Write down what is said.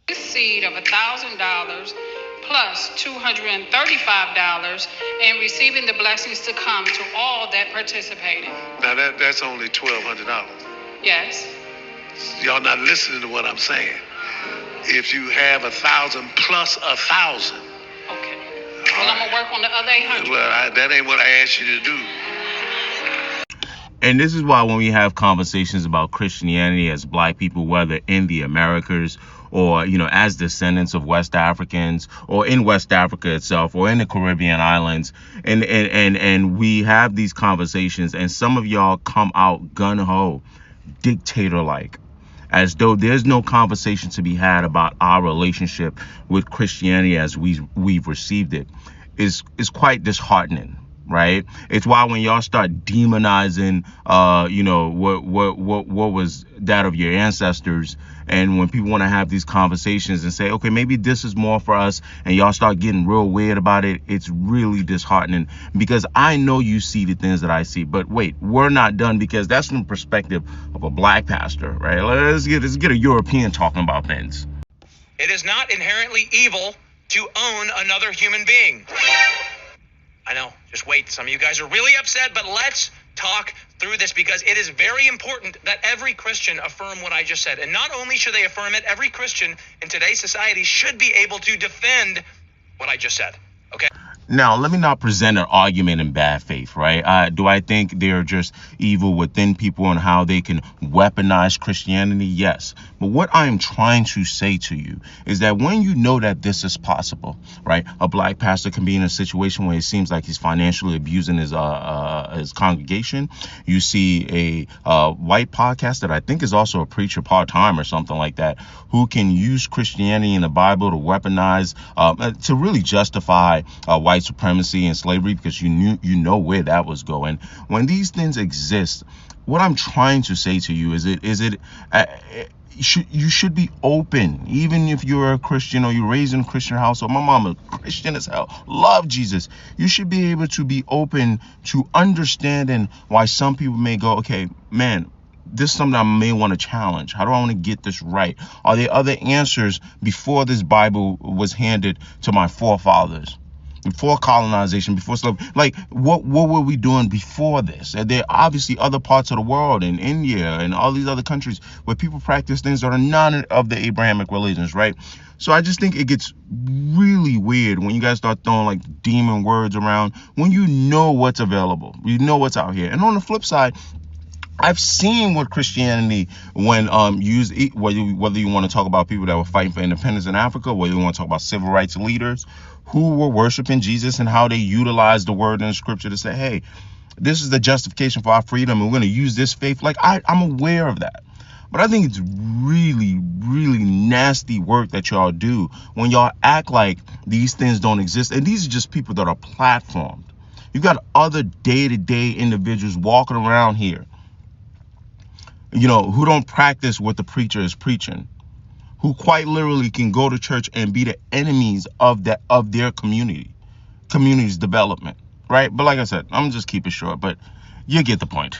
this seed of $1,000 plus $235 and receiving the blessings to come to all that participated. Now that's only $1,200. Yes. Y'all not listening to what I'm saying. If you have 1,000 plus 1,000. Okay. Well, I'm gonna work on the other 800. Well, that ain't what I asked you to do. And this is why when we have conversations about Christianity as black people, whether in the Americas or, as descendants of West Africans or in West Africa itself or in the Caribbean islands, and we have these conversations and some of y'all come out gun-ho, dictator-like, as though there's no conversation to be had about our relationship with Christianity as we've received it, is quite disheartening. Right. It's why when y'all start demonizing, what was that of your ancestors, and when people want to have these conversations and say, okay, maybe this is more for us, and y'all start getting real weird about it, it's really disheartening, because I know you see the things that I see. But wait, we're not done, because that's from the perspective of a black pastor, right? Let's get a European talking about things. It is not inherently evil to own another human being. I know, just wait. Some of you guys are really upset, but let's talk through this, because it is very important that every Christian affirm what I just said. And not only should they affirm it, every Christian in today's society should be able to defend what I just said. Okay? Now, let me not present an argument in bad faith, right? Do I think they're just evil within people and how they can weaponize Christianity? Yes. But what I'm trying to say to you is that when you know that this is possible, right? A black pastor can be in a situation where it seems like he's financially abusing his congregation. You see a white podcast that I think is also a preacher part-time or something like that, who can use Christianity and the Bible to weaponize, to really justify white supremacy and slavery, because you know where that was going. When these things exist, what I'm trying to say to you is you should be open, even if you're a Christian or you're raised in a Christian household. My mom is Christian as hell, love Jesus. You should be able to be open to understanding why some people may go, okay, man, this is something I may want to challenge. How do I want to get this right? Are there other answers before this Bible was handed to my forefathers? Before colonization, before slavery, like what were we doing before this? And there are obviously other parts of the world, in India and all these other countries, where people practice things that are none of the Abrahamic religions, right? So I just think it gets really weird when you guys start throwing like demon words around when you know what's available, you know what's out here. And on the flip side, I've seen what Christianity, when used, whether you want to talk about people that were fighting for independence in Africa, whether you want to talk about civil rights leaders who were worshiping Jesus and how they utilized the word in the scripture to say, hey, this is the justification for our freedom, and we're going to use this faith. Like, I'm aware of that. But I think it's really, really nasty work that y'all do when y'all act like these things don't exist. And these are just people that are platformed. You've got other day-to-day individuals walking around here, who don't practice what the preacher is preaching, who quite literally can go to church and be the enemies of their community's development, right? But like I said, I'm just keep it short, but you get the point.